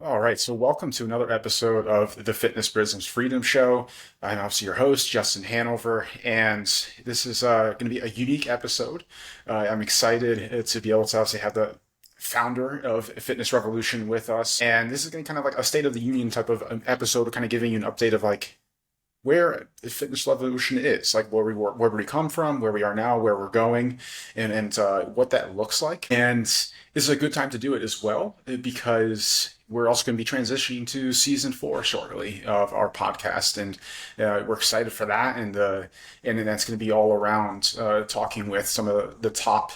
All right, so welcome to another episode of the Fitness Business Freedom Show. I'm obviously your host, Justin Hanover, and this is going to be a unique episode. I'm excited to be able to obviously have the founder of Fitness Revolution with us, and this is going to be kind of like a State of the Union type of episode, kind of giving you an update of like where the fitness revolution is, like where we come from, where we are now, where we're going, and what that looks like. And this is a good time to do it as well because we're also going to be transitioning to season 4 shortly of our podcast, and we're excited for that. And then that's going to be all around talking with some of the top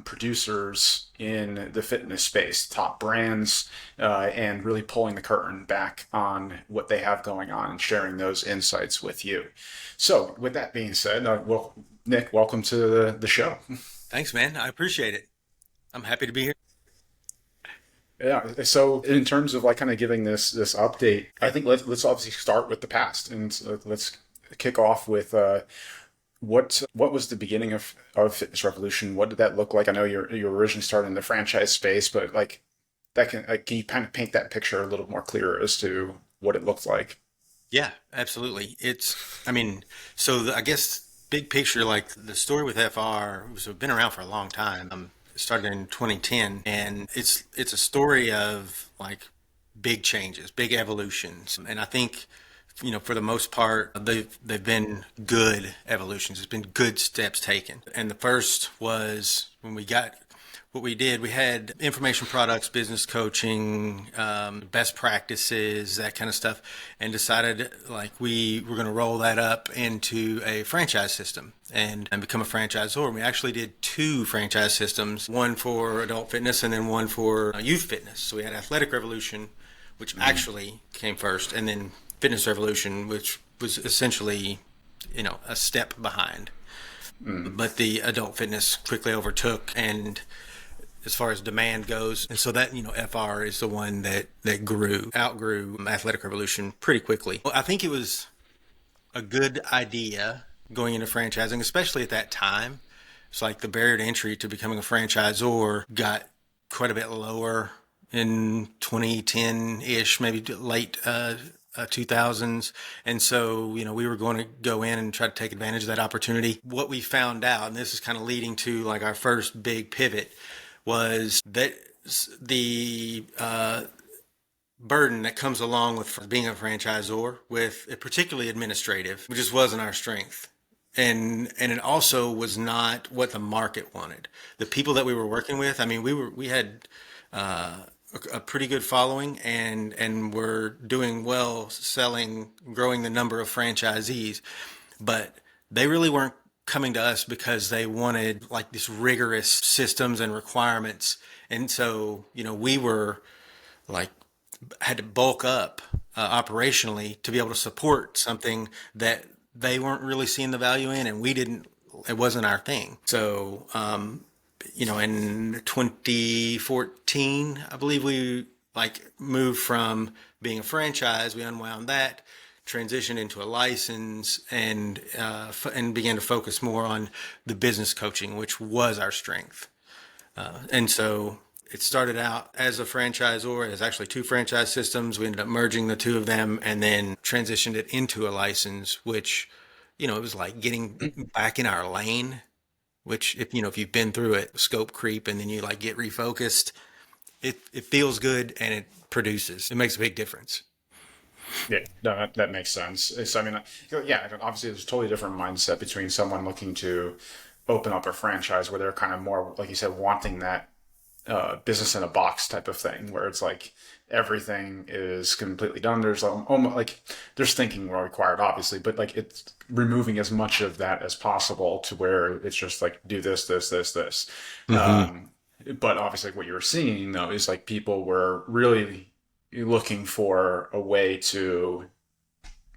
producers in the fitness space, top brands, and really pulling the curtain back on what they have going on and sharing those insights with you. So, with that being said, Nick, welcome to the show. Thanks, man. I appreciate it. I'm happy to be here. Yeah. So, in terms of like kind of giving this update, I think let's obviously start with the past, and let's kick off with what was the beginning of Fitness Revolution? What did that look like? I know you originally started in the franchise space, but like that can you kind of paint that picture a little more clearer as to what it looked like? Yeah, absolutely. I guess big picture, like the story with FR was been around for a long time. It started in 2010, and it's a story of like big changes, big evolutions, and I think for the most part, they've been good evolutions. It's been good steps taken. And the first was when we got what we did. We had information products, business coaching, best practices, that kind of stuff, and decided like we were going to roll that up into a franchise system and become a franchisor. We actually did 2 franchise systems, one for adult fitness and then one for youth fitness. So we had Athletic Revolution, which actually came first, and then Fitness Revolution, which was essentially, a step behind. But the adult fitness quickly overtook, and as far as demand goes, and so that FR is the one that outgrew Athletic Revolution pretty quickly. Well, I think it was a good idea going into franchising, especially at that time. It's like the barrier to entry to becoming a franchisor got quite a bit lower in 2010-ish, maybe late 2000s. And so, we were going to go in and try to take advantage of that opportunity. What we found out, and this is kind of leading to like our first big pivot, was that the burden that comes along with being a franchisor, with particularly administrative, which just wasn't our strength. And it also was not what the market wanted. The people that we were working with, I mean, we had a pretty good following, and we're doing well selling, growing the number of franchisees, but they really weren't coming to us because they wanted like these rigorous systems and requirements. And so, we were like had to bulk up operationally to be able to support something that they weren't really seeing the value in, and we didn't. It wasn't our thing. So, in 2014, I believe we like moved from being a franchise. We unwound that, transitioned into a license, and began to focus more on the business coaching, which was our strength. And so it started out as a franchisor. There's actually 2 franchise systems. We ended up merging the 2 of them and then transitioned it into a license, which, it was like getting back in our lane, which if you've been through it, scope creep, and then you like get refocused, it feels good and it produces. It makes a big difference. Yeah, no, that makes sense. I mean, yeah, obviously there's a totally different mindset between someone looking to open up a franchise where they're kind of more, like you said, wanting that business in a box type of thing, where it's like everything is completely done. There's almost like there's thinking required, obviously, but like it's removing as much of that as possible to where it's just like do this, this, this, this. Mm-hmm. But obviously, what you were seeing though is like people were really looking for a way to,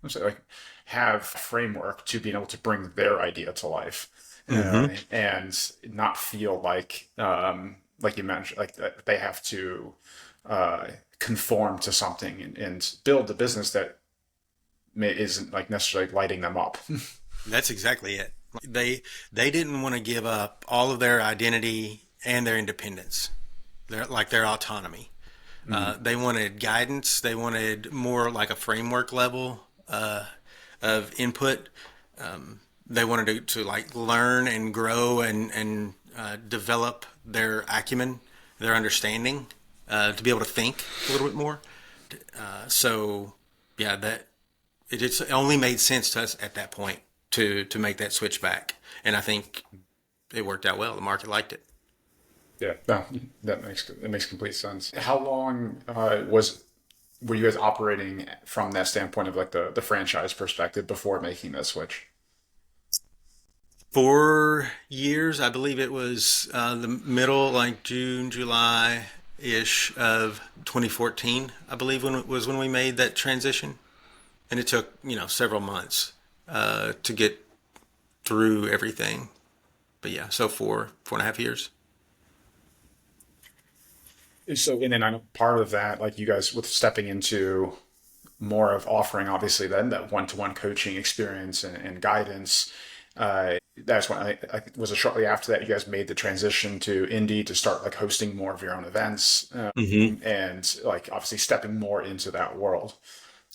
let's say, like have a framework to being able to bring their idea to life, Mm-hmm. and not feel like you mentioned, like that they have to conform to something and build a business that isn't like necessarily lighting them up. That's exactly it. They didn't want to give up all of their identity and their independence, their autonomy. They wanted guidance. They wanted more like a framework level of input. They wanted to like learn and grow and develop their acumen, their understanding, to be able to think a little bit more. So, yeah, that it just only made sense to us at that point to make that switch back, and I think it worked out well. The market liked it. Yeah, no, that makes complete sense. How long was were you guys operating from that standpoint of like the franchise perspective before making that switch? 4 years, I believe it was the middle, like June, July ish of 2014. I believe when it was when we made that transition, and it took several months to get through everything. But yeah, so 4.5 years. So, and then I know part of that, like you guys with stepping into more of offering, obviously, then that one-to-one coaching experience and guidance. That's when I was it shortly after that you guys made the transition to indie to start like hosting more of your own events, and like obviously stepping more into that world.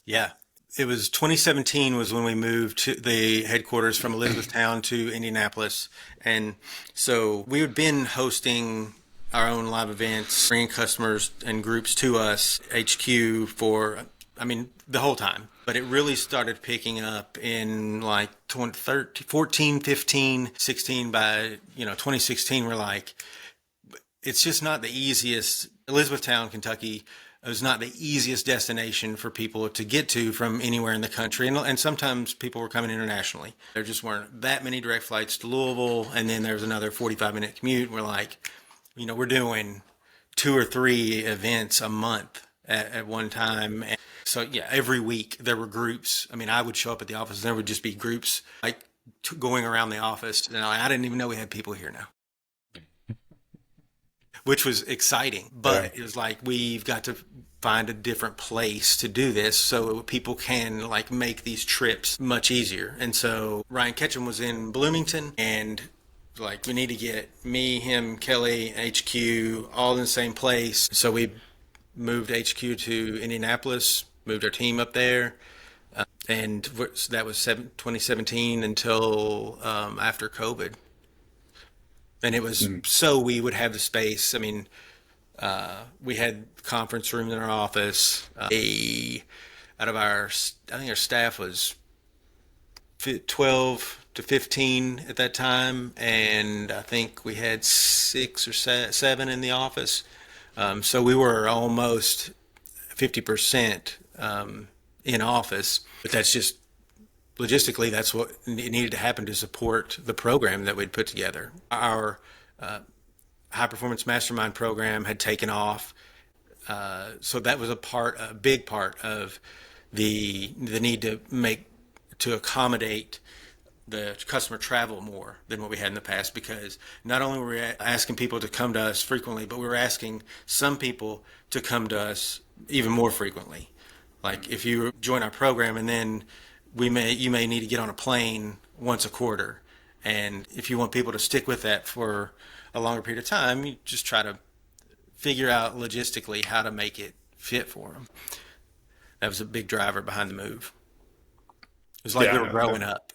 Yeah. It was 2017 was when we moved to the headquarters from Elizabethtown to Indianapolis. And so we had been hosting our own live events, bringing customers and groups to us, HQ for, I mean, the whole time. But it really started picking up in like 2013, 14, 15, 16. By, 2016, we're like, it's just not the easiest. Elizabethtown, Kentucky is not the easiest destination for people to get to from anywhere in the country. And sometimes people were coming internationally. There just weren't that many direct flights to Louisville. And then there's another 45-minute commute. We're like, we're doing 2 or 3 events a month at one time. And so, yeah, every week there were groups. I mean, I would show up at the office and there would just be groups like going around the office. And I didn't even know we had people here now, which was exciting. But it was like, we've got to find a different place to do this so people can like make these trips much easier. And so Ryan Ketchum was in Bloomington, and like, we need to get me, him, Kelly, HQ all in the same place. So we moved HQ to Indianapolis, moved our team up there. And that was 2017 until after COVID. And it was so we would have the space. I mean, we had conference rooms in our office. Out of I think our staff was 12 to 15 at that time, and I think we had 6 or 7 in the office. So we were almost 50% in office, but that's just logistically, that's what needed to happen to support the program that we'd put together. Our high performance mastermind program had taken off. So that was a big part of the need to accommodate the customer travel more than what we had in the past, because not only were we asking people to come to us frequently, but we were asking some people to come to us even more frequently. Like, if you join our program, and then you may need to get on a plane once a quarter. And if you want people to stick with that for a longer period of time, you just try to figure out logistically how to make it fit for them. That was a big driver behind the move. It was like we were growing up.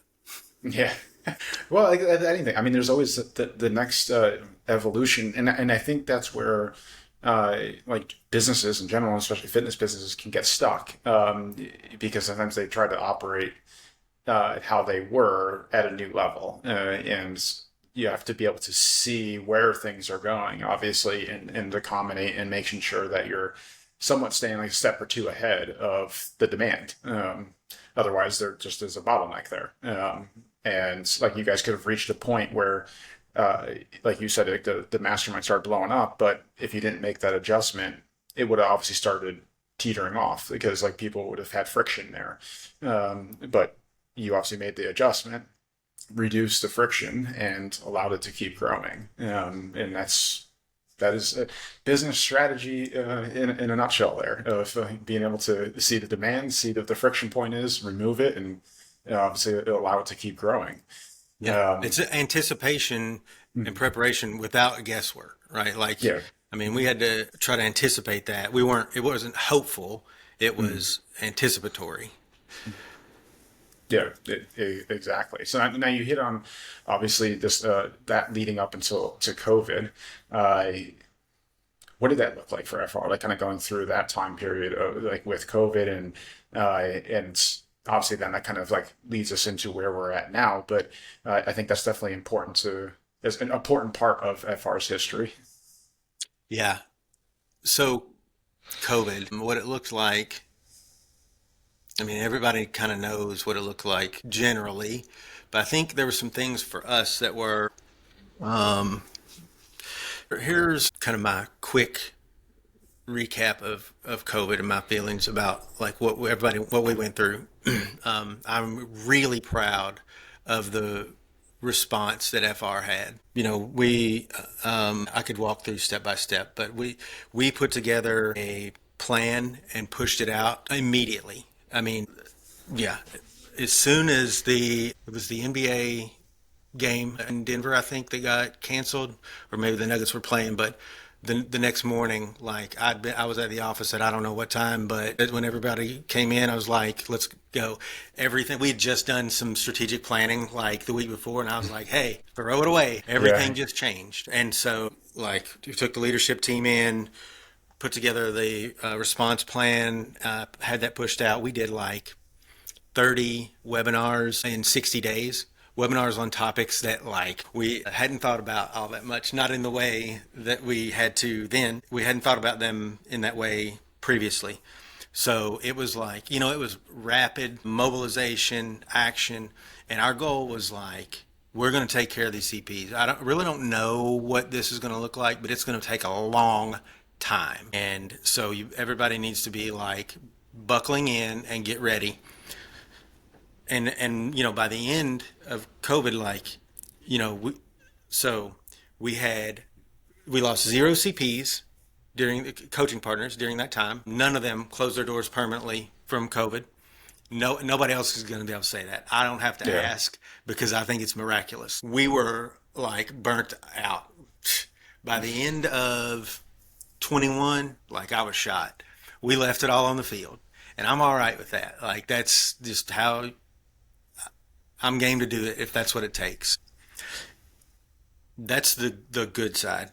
Yeah. Well, like anything. I mean, there's always the next evolution, and I think that's where like businesses in general, especially fitness businesses, can get stuck, because sometimes they try to operate how they were at a new level, and you have to be able to see where things are going, obviously, and accommodate and making sure that you're somewhat staying like a step or two ahead of the demand. Otherwise, there just is a bottleneck there. And like you guys could have reached a point where, like you said, like the mastermind started blowing up, but if you didn't make that adjustment, it would have obviously started teetering off because like people would have had friction there. But you obviously made the adjustment, reduced the friction, and allowed it to keep growing. And that is a business strategy in a nutshell there, of being able to see the demand, see that the friction point is, remove it, and obviously allow it to keep growing. Yeah, it's anticipation and preparation without guesswork, right? Like, Yeah. I I mean, we had to try to anticipate that. It wasn't hopeful, it Mm. was anticipatory. Yeah, exactly. So now you hit on obviously this that leading up until to COVID. Uh, what did that look like for FR? Like kind of going through that time period of like with COVID and obviously then that kind of like leads us into where we're at now. But I think that's definitely important to is an important part of FR's history. Yeah. So, COVID, what it looked like, I mean, everybody kind of knows what it looked like generally, but I think there were some things for us that were, um, here's kind of my quick recap of COVID and my feelings about like what we went through. I'm really proud of the response that FR had. You know, I could walk through step by step, but we put together a plan and pushed it out immediately. I mean, yeah, as soon as it was the NBA game in Denver, I think they got canceled, or maybe the Nuggets were playing. But the next morning, like I was at the office at I don't know what time, but when everybody came in, I was like, let's go. Everything we had just done some strategic planning like the week before, and I was like, hey, throw it away. Yeah, Everything just changed, and so like we took the leadership team in, put together the response plan, had that pushed out. We did like 30 webinars in 60 days. Webinars on topics that like we hadn't thought about all that much, not in the way that we had to then. We hadn't thought about them in that way previously. So it was like, it was rapid mobilization, action, and our goal was like, we're going to take care of these CPs. Really don't know what this is going to look like, but it's going to take a long time. And so everybody needs to be like buckling in and get ready. And by the end of COVID, like, you know, we, so we had we lost zero CPs during the coaching partners during that time. None of them closed their doors permanently from COVID. No, nobody else is going to be able to say that. I don't have to yeah. ask because I think it's miraculous. We were like burnt out by the end of 21. Like I was shot. We left it all on the field, and I'm all right with that. Like that's just how I'm game to do it if that's what it takes. That's the good side.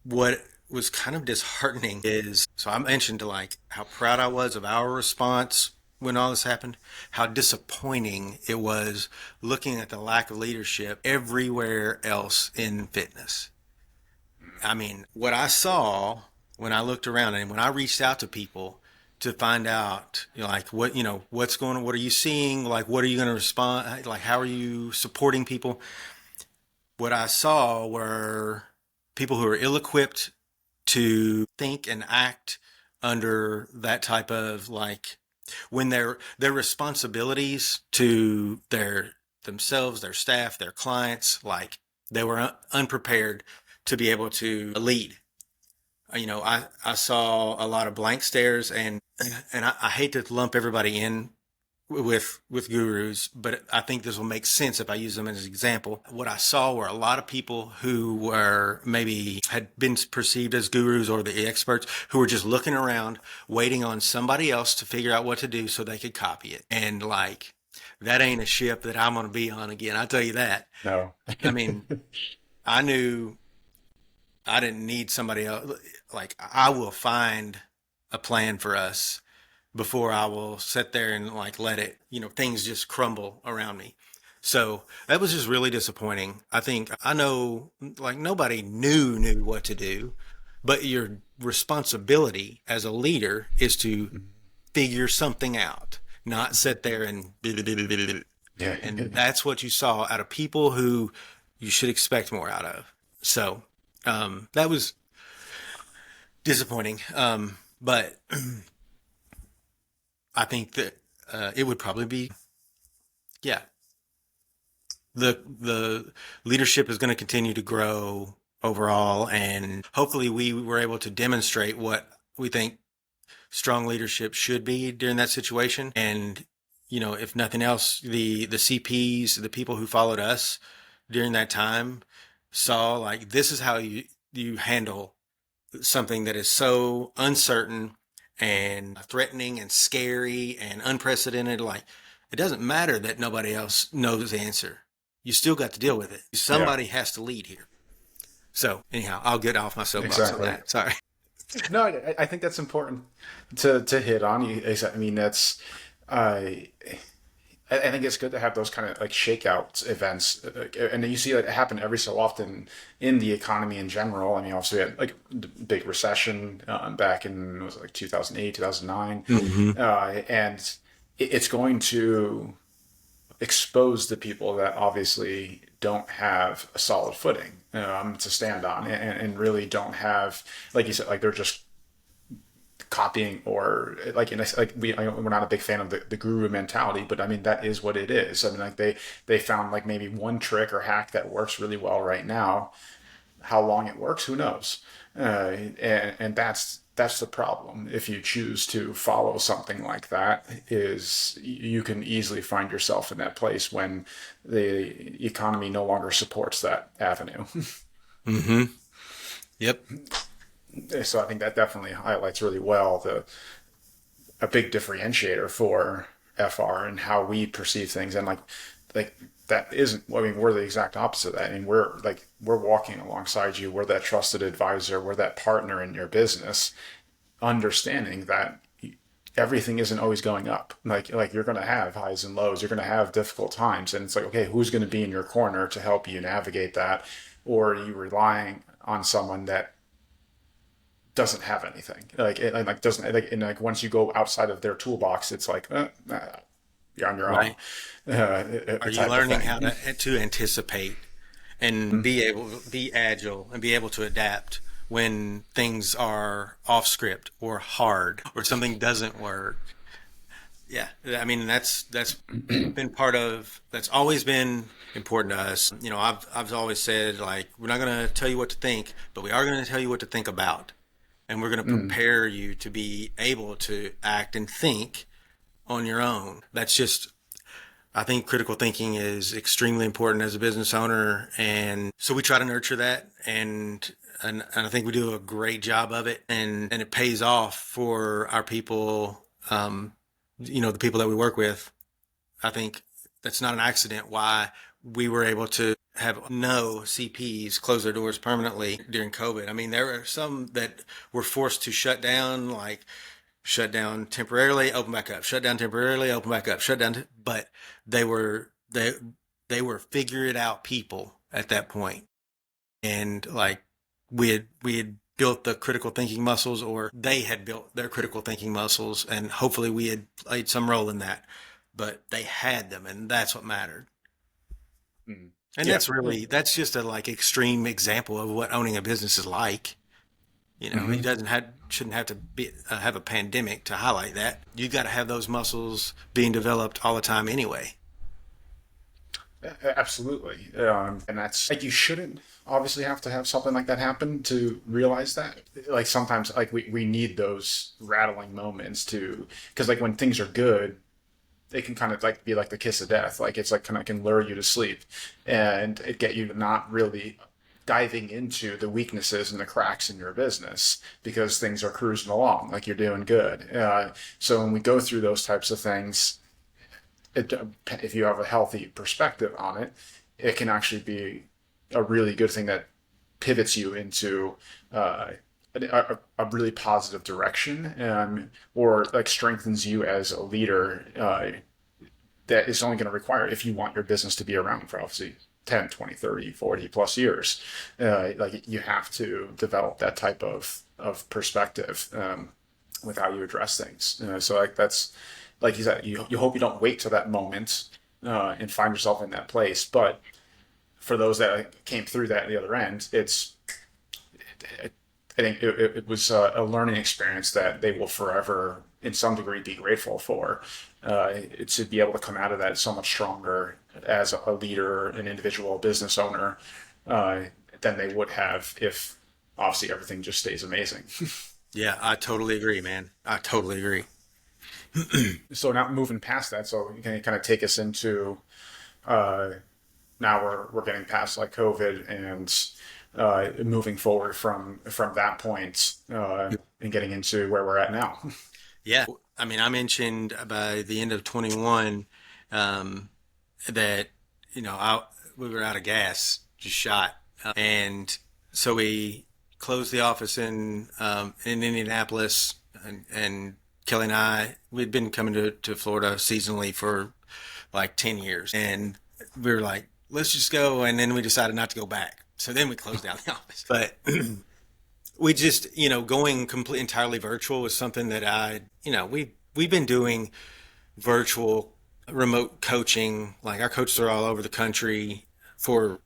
What was kind of disheartening is so I mentioned like how proud I was of our response when all this happened, how disappointing it was looking at the lack of leadership everywhere else in fitness. I mean, what I saw when I looked around and when I reached out to people to find out, like what's going on, what are you seeing, like what are you going to respond, like how are you supporting people? What I saw were people who are ill-equipped to think and act under that type of like when their responsibilities to themselves, their staff, their clients, like they were unprepared to be able to lead. I saw a lot of blank stares and I hate to lump everybody in with gurus, but I think this will make sense if I use them as an example. What I saw were a lot of people who were maybe had been perceived as gurus or the experts who were just looking around, waiting on somebody else to figure out what to do so they could copy it. And like, that ain't a ship that I'm going to be on again. I tell you that. No. I mean, I knew I didn't need somebody else. Like, I will find a plan for us before I will sit there and like let it, things just crumble around me. So that was just really disappointing. I know like nobody knew what to do, but your responsibility as a leader is to figure something out, not sit there and Yeah. and that's what you saw out of people who you should expect more out of. So that was disappointing. But I think that it would probably be, yeah, the leadership is going to continue to grow overall, and hopefully we were able to demonstrate what we think strong leadership should be during that situation. And if nothing else, the CPs, the people who followed us during that time, saw like this is how you handle something that is so uncertain and threatening and scary and unprecedented. Like, it doesn't matter that nobody else knows the answer. You still got to deal with it. Yeah, Somebody has to lead here. So anyhow, I'll get off my soapbox on exactly. that. Sorry. No, I think that's important to hit on. I mean, that's I I think it's good to have those kind of like shakeout events, and you see it happen every so often in the economy in general. I mean, also we had like the big recession back in was it like 2008, 2009, Hmm. and it's going to expose the people that obviously don't have a solid footing to stand on, and really don't have, like you said, like they're just copying or like we're not a big fan of the guru mentality, but I mean that is what it is. I mean, like they found like maybe one trick or hack that works really well right now. How long it works, who knows? And that's the problem. If you choose to follow something like that, is you can easily find yourself in that place when the economy no longer supports that avenue. Hmm. Yep. So I think that definitely highlights really well the a big differentiator for FR and how we perceive things. And like that isn't, I mean, we're the exact opposite of that. I mean, we're walking alongside you. We're that trusted advisor. We're that partner in your business, understanding that everything isn't always going up. Like you're going to have highs and lows. You're going to have difficult times. And it's like, okay, who's going to be in your corner to help you navigate that? Or are you relying on someone that doesn't have anything, like it like doesn't like, and like once you go outside of their toolbox, it's like you're on your own, Right. Are you type of learning thing. how to anticipate and be able to be agile and be able to adapt when things are off script or hard or something doesn't work? Yeah, I mean that's been part of that's always been important to us. You know, I've always said like we're not going to tell you what to think, but we are going to tell you what to think about, and we're going to Mm, prepare you to be able to act and think on your own. That's just I think critical thinking is extremely important as a business owner, and so we try to nurture that, and I think we do a great job of it, and it pays off for our people. You know, the people that we work with. I think that's not an accident why we were able to have no CPs close their doors permanently during COVID. I mean, there are some that were forced to shut down, like shut down temporarily, open back up, shut down temporarily, open back up, shut down. But they were they were figure it out people at that point, and like we had built the critical thinking muscles, or they had built their critical thinking muscles, and hopefully we had played some role in that. But they had them, and that's what mattered. mm. And Yeah. that's just a like extreme example of what owning a business is like. You know, he Hmm. doesn't have shouldn't have to be have a pandemic to highlight that. You got to have those muscles being developed all the time anyway. Absolutely. And that's like you shouldn't obviously have to have something like that happen to realize that. Like sometimes like we need those rattling moments to, because like when things are good, it can kind of like be like the kiss of death. Like it's like kind of can lure you to sleep, and it get you to not really diving into the weaknesses and the cracks in your business because things are cruising along, like you're doing good. So when we go through those types of things, it, if you have a healthy perspective on it, it can actually be a really good thing that pivots you into a really positive direction, or like strengthens you as a leader, that is only going to require, if you want your business to be around for obviously 10, 20, 30, 40 plus years, like you have to develop that type of perspective with how you address things. So like that's, like you said, you hope you don't wait till that moment and find yourself in that place. But for those that came through that at the other end, I think it was a learning experience that they will forever, in some degree, be grateful for. To be able to come out of that so much stronger as a leader, an individual business owner, uh, than they would have if obviously everything just stays amazing. Yeah, I totally agree, man. I totally agree. So now moving past that, so you can kind of take us into, uh, now we're getting past like COVID, and moving forward from that point and getting into where we're at now. Yeah. I mean, I mentioned by the end of 21 um, that, you know, we were out of gas, just shot. And so we closed the office in Indianapolis, and Kelly and we'd been coming to Florida seasonally for like 10 years. And we were like, let's just go. And then we decided not to go back. So then we closed down the office. But we just, going entirely virtual was something that we've been doing virtual remote coaching. Like our coaches are all over the country for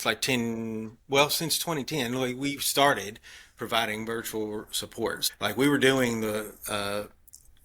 like since 2010. Like we started providing virtual supports. Like we were doing the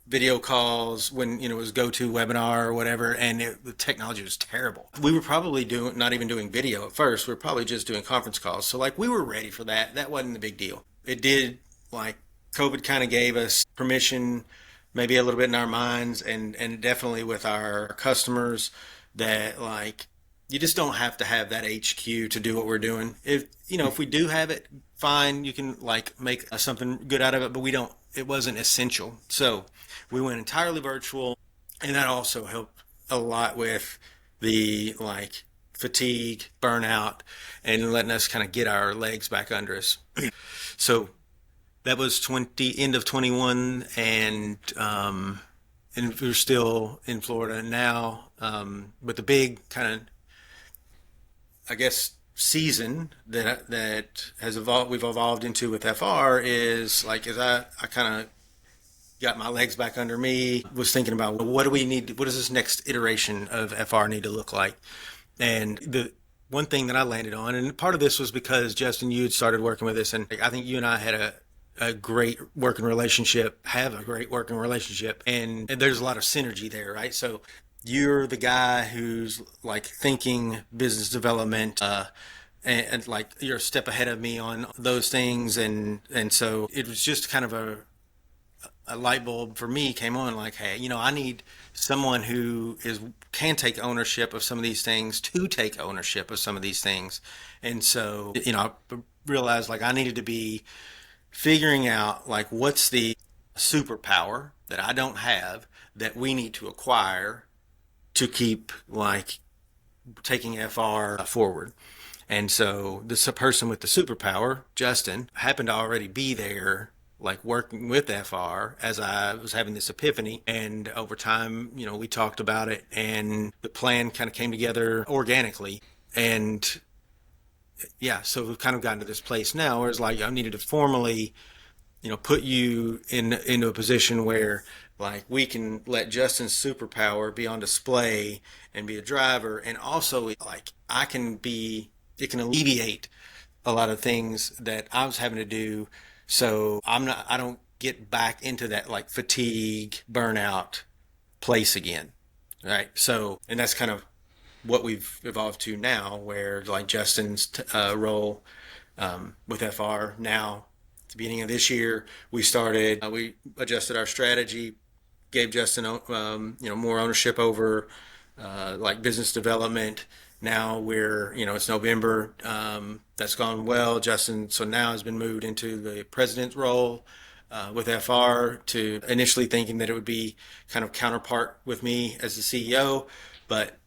video calls when it was GoToWebinar or whatever, and the technology was terrible. We were probably not even doing video at first. We were probably just doing conference calls. So like we were ready for that. That wasn't the big deal. It did, like, COVID kind of gave us permission, maybe a little bit in our minds, and definitely with our customers, that like you just don't have to have that HQ to do what we're doing. If we do have it, fine, you can like make something good out of it, but we don't. It wasn't essential, so we went entirely virtual, and that also helped a lot with the like fatigue, burnout, and letting us kind of get our legs back under us. So that was end of 21, and we're still in Florida now. But the big kind of, I guess, season that we've evolved into with FR is like, as I kind of got my legs back under me, was thinking about, what do we need? What does this next iteration of FR need to look like? And the one thing that I landed on, and part of this was because Justin, you had started working with us, and I think you and I had a great working relationship, have a great working relationship, and there's a lot of synergy there, right? So you're the guy who's like thinking business development, and like you're a step ahead of me on those things, and so it was just kind of a light bulb for me came on, like, hey, I need someone who can take ownership of some of these things, to take ownership of some of these things. And so, I realized like I needed to be figuring out like what's the superpower that I don't have that we need to acquire to keep like taking FR forward. And so this person with the superpower, Justin, happened to already be there, like working with FR as I was having this epiphany. And over time, we talked about it, and the plan kind of came together organically. And yeah, so we've kind of gotten to this place now where it's like I needed to formally, put you into a position where like we can let Justin's superpower be on display and be a driver, and also like it can alleviate a lot of things that I was having to do, so I don't get back into that like fatigue, burnout place again, right? So, and that's kind of what we've evolved to now, where like Justin's role with FR now. At the beginning of this year, we adjusted our strategy, gave Justin more ownership over like business development. Now it's November. That's gone well. Justin, so now has been moved into the president's role with FR, to initially thinking that it would be kind of counterpart with me as the CEO. But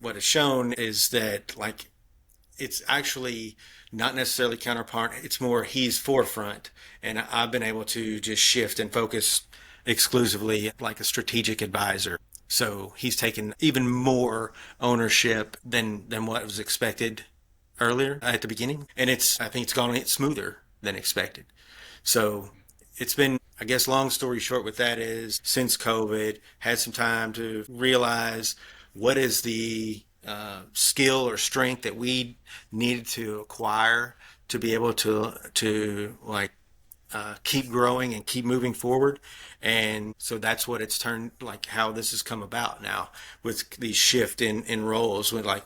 what it's shown is that like it's actually not necessarily counterpart. It's more he's forefront, and I've been able to just shift and focus exclusively like a strategic advisor. So he's taken even more ownership than what was expected earlier at the beginning, and I think it's gone smoother than expected. So it's been, I guess, long story short with that is, since COVID, had some time to realize what is the skill or strength that we needed to acquire to be able to like keep growing and keep moving forward. And so that's what it's turned, like how this has come about now with these shift in roles, when like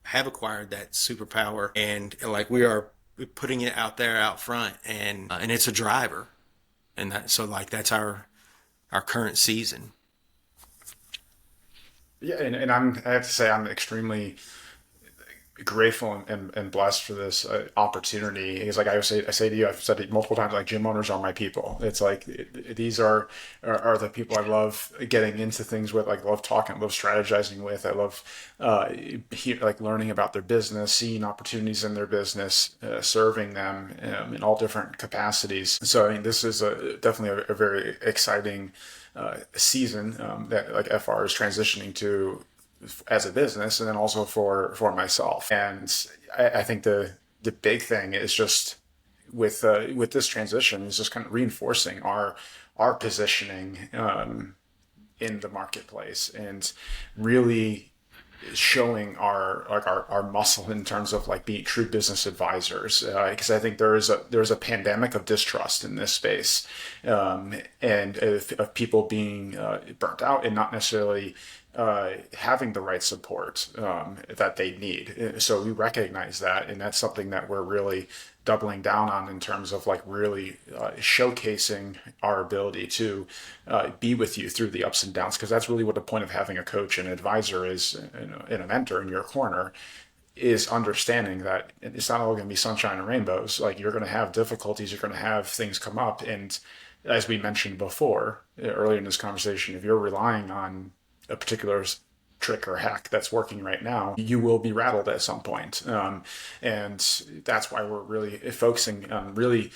have acquired that superpower, and like we are putting it out there out front, and it's a driver. And so like that's our current season. Yeah, and I have to say I'm extremely grateful and blessed for this opportunity. Because like I say to you, I've said it multiple times, like gym owners are my people. It's like these are the people I love getting into things with. Like love talking, love strategizing with. I love like learning about their business, seeing opportunities in their business, serving them in all different capacities. So I mean, this is definitely a very exciting season that like FR is transitioning to as a business, and then also for myself. And I think the big thing is just with this transition is just kind of reinforcing our positioning in the marketplace, and really showing our muscle in terms of like being true business advisors, because I think there's a pandemic of distrust in this space, and of people being burnt out and not necessarily having the right support that they need. So we recognize that, and that's something that we're really doubling down on in terms of like really showcasing our ability to be with you through the ups and downs, because that's really what the point of having a coach and advisor is, and a mentor in your corner, is understanding that it's not all going to be sunshine and rainbows. Like you're going to have difficulties, you're going to have things come up, and as we mentioned before earlier in this conversation, if you're relying on a particular trick or hack that's working right now, you will be rattled at some point. And that's why we're really focusing on really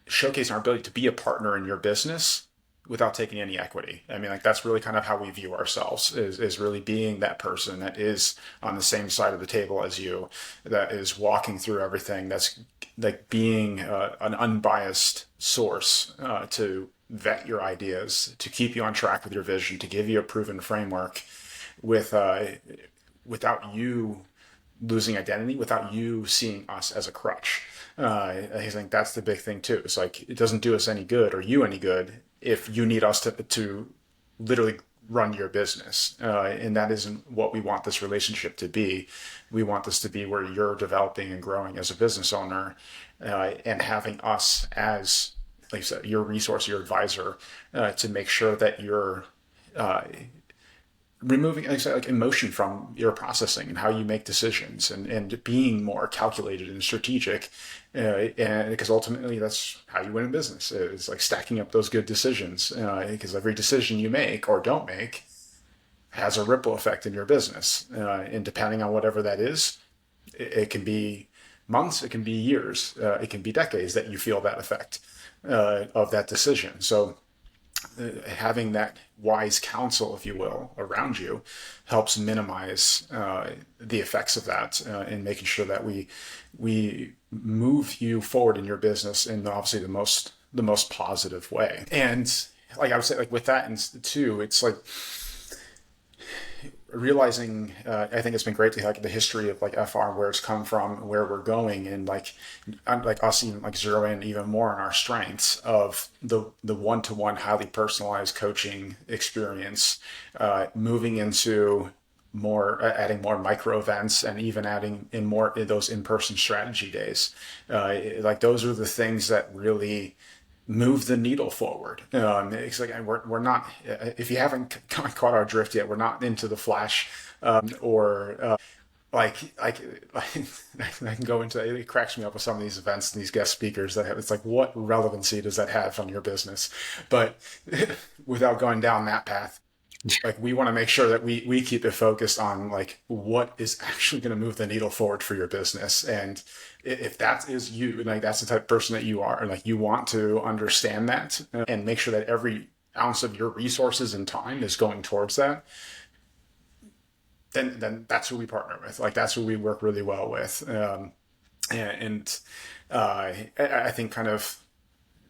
showcasing our ability to be a partner in your business without taking any equity. I mean, like that's really kind of how we view ourselves, is really being that person that is on the same side of the table as you, that is walking through everything, that's like being an unbiased source to vet your ideas, to keep you on track with your vision, to give you a proven framework with without you losing identity, without you seeing us as a crutch. I think that's the big thing too. It's like it doesn't do us any good or you any good if you need us to literally run your business, and that isn't what we want this relationship to be. We want this to be where you're developing and growing as a business owner, and having us as, like I said, your resource, your advisor, to make sure that you're removing, like I said, like emotion from your processing and how you make decisions, and being more calculated and strategic, and because ultimately that's how you win in business. It's like stacking up those good decisions, because every decision you make or don't make has a ripple effect in your business, and depending on whatever that is, it can be months, it can be years, it can be decades that you feel that effect of that decision. So having that wise counsel, if you will, around you helps minimize the effects of that, and making sure that we move you forward in your business in obviously the most positive way. And like I would say, like with that, and too, it's like realizing, I think it's been great to like the history of like FR, where it's come from, where we're going, and like us even like zero in even more on our strengths of the one-to-one highly personalized coaching experience, moving into more, adding more micro events, and even adding in more those in-person strategy days. Like those are the things that really move the needle forward. It's like we're not. If you haven't caught our drift yet, we're not into the flash, or I can go into it. It cracks me up with some of these events and these guest speakers that have. It's like, what relevancy does that have on your business? But without going down that path, like we want to make sure that we keep it focused on like what is actually going to move the needle forward for your business. And if that is you, like that's the type of person that you are, and like you want to understand that, and make sure that every ounce of your resources and time is going towards that, then that's who we partner with. Like that's who we work really well with. And I think kind of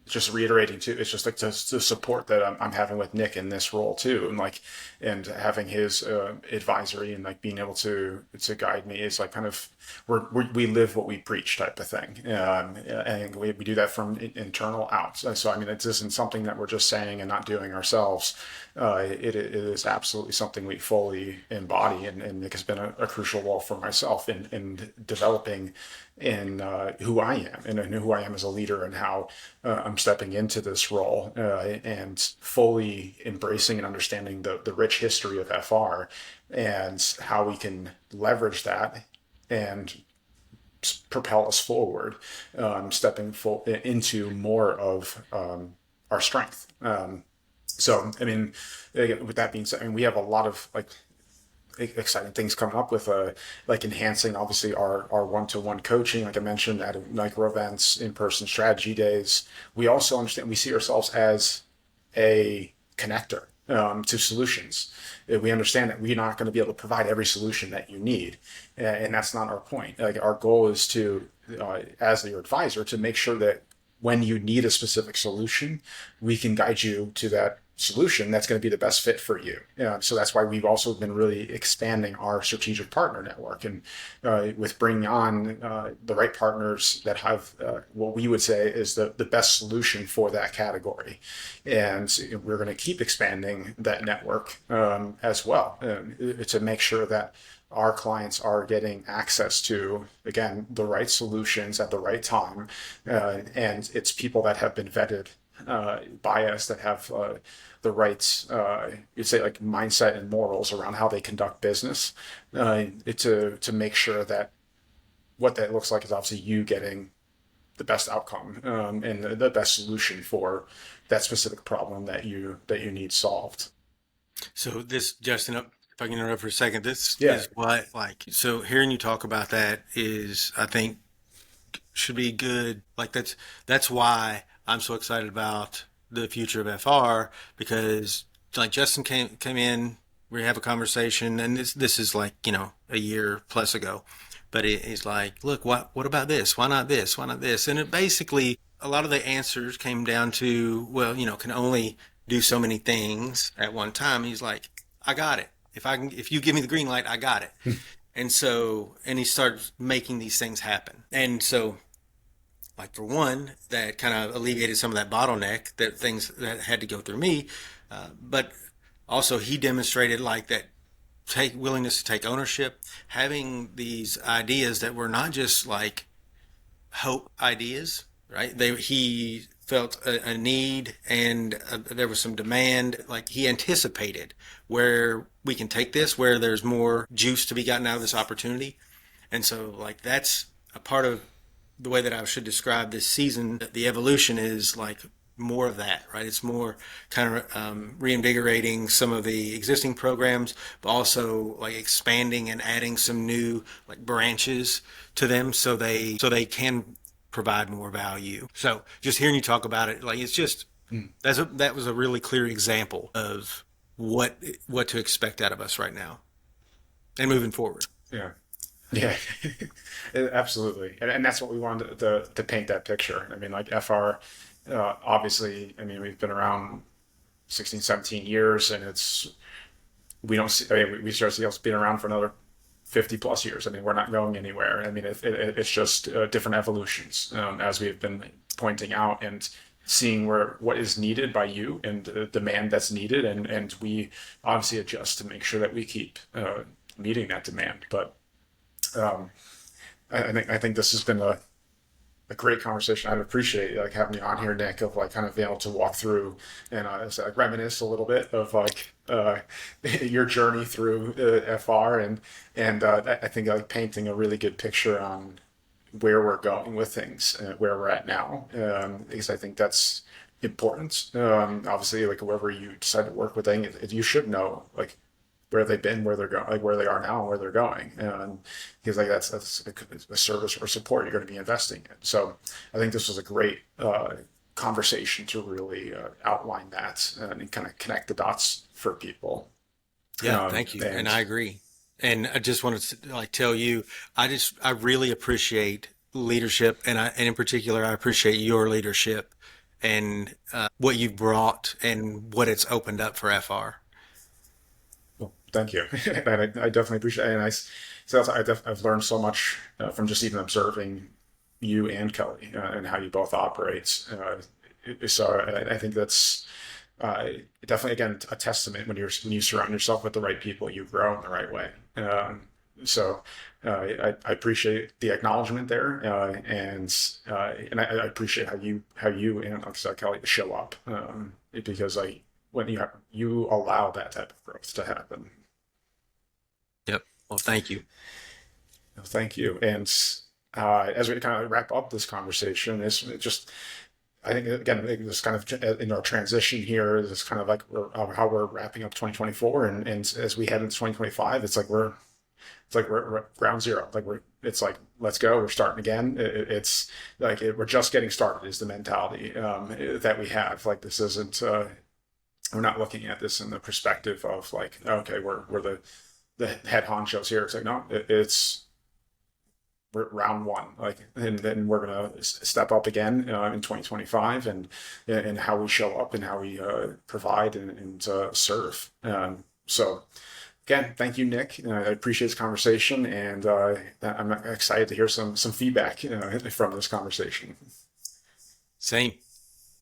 just reiterating too, it's just like the support that I'm having with Nick in this role too, and like, and having his advisory, and like being able to guide me is like kind of we live what we preach type of thing, and we do that from internal out. So I mean, it isn't something that we're just saying and not doing ourselves. It is absolutely something we fully embody, and Nick has been a crucial role for myself in developing in who I am, and who I am as a leader, and how I'm stepping into this role, and fully embracing and understanding the rich history of FR, and how we can leverage that and propel us forward, stepping into more of our strength. So, I mean, with that being said, I mean, we have a lot of like exciting things coming up with like enhancing obviously our one-to-one coaching, like I mentioned, at micro events, in-person strategy days. We also understand we see ourselves as a connector to solutions. We understand that we're not going to be able to provide every solution that you need, and that's not our point. Like our goal is to, as your advisor, to make sure that when you need a specific solution, we can guide you to that solution that's going to be the best fit for you. So that's why we've also been really expanding our strategic partner network, and with bringing on the right partners that have what we would say is the best solution for that category. And we're going to keep expanding that network as well to make sure that our clients are getting access to, again, the right solutions at the right time. And it's people that have been vetted by us, that have the right, you'd say, like mindset and morals around how they conduct business, to make sure that what that looks like is obviously you getting the best outcome and the best solution for that specific problem that you need solved. So this, Justin, if I can interrupt for a second, this Yeah. is what, like, so hearing you talk about that is, I think, should be good. Like that's why I'm so excited about the future of FR, because like Justin came in, we have a conversation, and this is like, a year plus ago, but he's like, look, what about this? Why not this? Why not this? And it basically, a lot of the answers came down to, well, can only do so many things at one time. He's like, I got it. If you give me the green light, I got it. And he starts making these things happen. And so, like, for one, that kind of alleviated some of that bottleneck, that things that had to go through me. But also he demonstrated like that take willingness to take ownership, having these ideas that were not just like hope ideas, right? He felt a need, and there was some demand. Like, he anticipated where we can take this, where there's more juice to be gotten out of this opportunity. And so, like, that's a part of the way that I should describe this season. The evolution is like more of that, right? It's more kind of reinvigorating some of the existing programs, but also like expanding and adding some new like branches to them, so they can provide more value. So just hearing you talk about it, like, it's just that was a really clear example of what to expect out of us right now and moving forward. Yeah. Yeah, absolutely, and that's what we wanted to paint that picture. I mean, like FR, obviously, I mean, we've been around 16, 17 years, and we don't see. I mean, we start to see us being around for another 50 plus years. I mean, we're not going anywhere. I mean, it's just different evolutions, as we've been pointing out, and seeing what is needed by you and the demand that's needed, and we obviously adjust to make sure that we keep meeting that demand, but. Um, I think this has been a great conversation. I'd appreciate like having you on here, Nick, of like kind of being able to walk through and like reminisce a little bit of like your journey through FR, and I think like painting a really good picture on where we're going with things, where we're at now, because I think that's important. Obviously, like whoever you decide to work with, I think you should know like where they've been, where they're going, like where they are now, and where they're going. And because like that's a service or support you're going to be investing in. So I think this was a great conversation to really outline that and kind of connect the dots for people. Yeah, thank you. And And I agree. And I just wanted to like tell you, I really appreciate leadership, and in particular, I appreciate your leadership and what you've brought and what it's opened up for FR. well, thank you. And I definitely appreciate it. And so I've learned so much from just even observing you and Kelly and how you both operate. So I think that's definitely again a testament when you surround yourself with the right people, you grow in the right way. So I appreciate the acknowledgement there, and I appreciate how you and like I said, Kelly show up, because like when you allow that type of growth to happen. Yep. Well, thank you. Thank you. And as we kind of wrap up this conversation, it's just, I think again, this kind of in our transition here is kind of like how we're wrapping up 2024, and as we head into 2025, it's like we're ground zero. It's like let's go. We're starting again. It's like we're just getting started. Is the mentality that we have. Like this isn't. We're not looking at this in the perspective of like, okay, we're the head honchos here. It's like no, it's we're round one. Like, and then we're gonna step up again in 2025, and how we show up and how we provide and serve. So again, thank you, Nick. I appreciate this conversation, and I'm excited to hear some feedback from this conversation. Same.